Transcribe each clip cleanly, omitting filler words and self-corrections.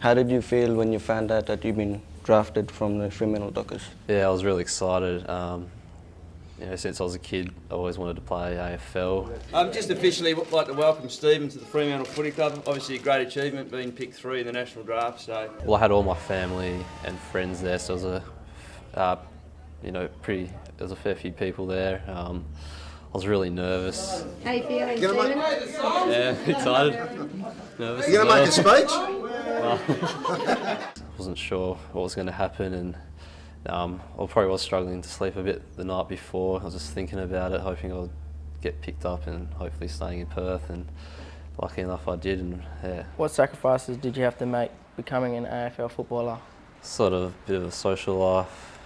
How did you feel when you found out that you've been drafted from the Fremantle Dockers? Yeah, I was really excited. Since I was a kid, I always wanted to play AFL. Just officially would like to welcome Stephen to the Fremantle Footy Club. Obviously a great achievement, being picked 3 in the national draft. So, well, I had all my family and friends there, so it was there's a fair few people there. I was really nervous. How you feeling, Stephen? Yeah, excited. Nervous. You going to make a speech? I wasn't sure what was going to happen, and I probably was struggling to sleep a bit the night before. I was just thinking about it, hoping I would get picked up and hopefully staying in Perth, and lucky enough I did. And yeah. What sacrifices did you have to make becoming an AFL footballer? Sort of a bit of a social life.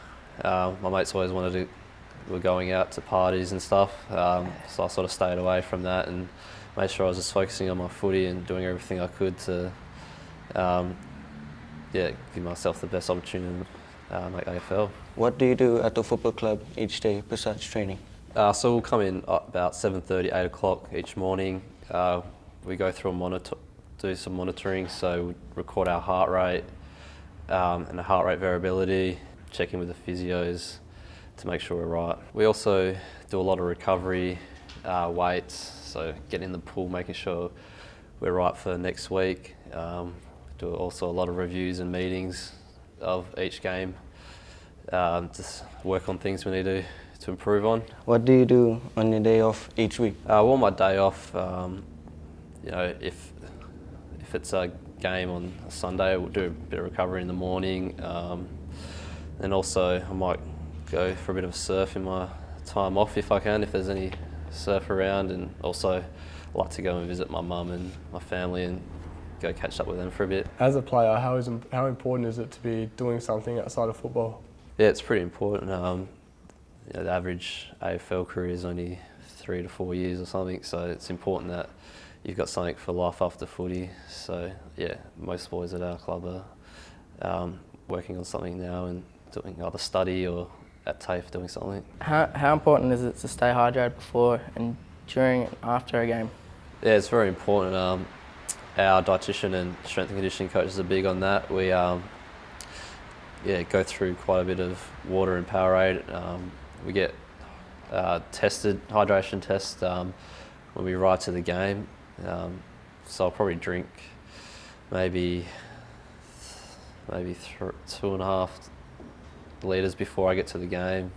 My mates always were going out to parties and stuff, so I sort of stayed away from that and made sure I was just focusing on my footy and doing everything I could to give myself the best opportunity to make AFL. What do you do at the football club each day besides training? So we'll come in about 7:30, 8 o'clock each morning. We go through do some monitoring, so we record our heart rate and the heart rate variability, check in with the physios to make sure we're right. We also do a lot of recovery, weights, so get in the pool, making sure we're right for next week. Do also a lot of reviews and meetings of each game. Just work on things we need to improve on. What do you do on your day off each week? Well, my day off, if it's a game on a Sunday, we'll do a bit of recovery in the morning. And also I might go for a bit of surf in my time off if I can, if there's any surf around, and also I like to go and visit my mum and my family and go catch up with them for a bit. As a player, how important is it to be doing something outside of football? Yeah, it's pretty important. The average AFL career is only 3 to 4 years or something, so it's important that you've got something for life after footy. So yeah, most boys at our club are working on something now and doing either study or at TAFE doing something. How important is it to stay hydrated before and during and after a game? Yeah, it's very important. Our dietitian and strength and conditioning coaches are big on that. We go through quite a bit of water and Powerade. We get hydration test when we ride to the game. So I'll probably drink maybe 2.5 litres before I get to the game,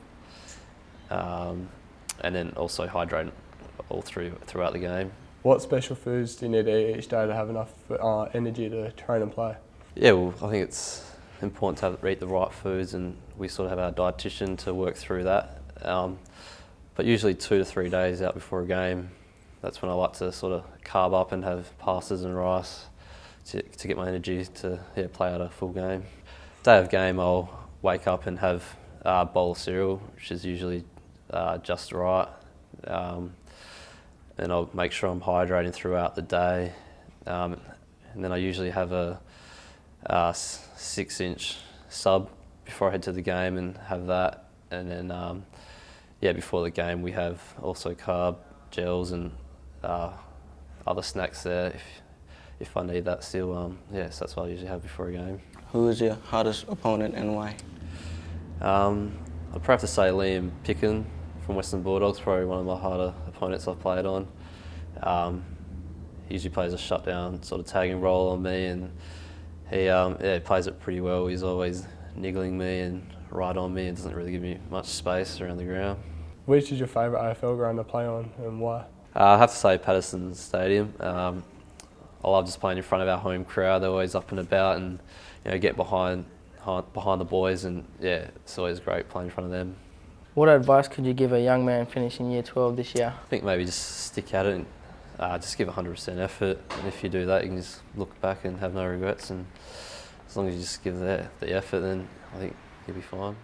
and then also hydrate all throughout the game. What special foods do you need to eat each day to have enough energy to train and play? Yeah, well, I think it's important to eat the right foods, and we sort of have our dietitian to work through that. But usually 2 to 3 days out before a game, that's when I like to sort of carb up and have pastas and rice to get my energy to play out a full game. Day of game, I'll wake up and have a bowl of cereal, which is usually just right. And I'll make sure I'm hydrating throughout the day. And then I usually have a 6-inch sub before I head to the game and have that. And then, before the game we have also carb gels and other snacks there if I need that still. So that's what I usually have before a game. Who is your hardest opponent and why? I'd probably have to say Liam Picken from Western Bulldogs, probably one of my harder opponents I've played on. He usually plays a shutdown sort of tagging role on me, and he plays it pretty well. He's always niggling me and right on me and doesn't really give me much space around the ground. Which is your favourite AFL ground to play on and why? I have to say Patterson Stadium. I love just playing in front of our home crowd. They're always up and about and get behind the boys, and it's always great playing in front of them. What advice could you give a young man finishing Year 12 this year? I think maybe just stick at it and just give 100% effort, and if you do that you can just look back and have no regrets, and as long as you just give the effort then I think you'll be fine.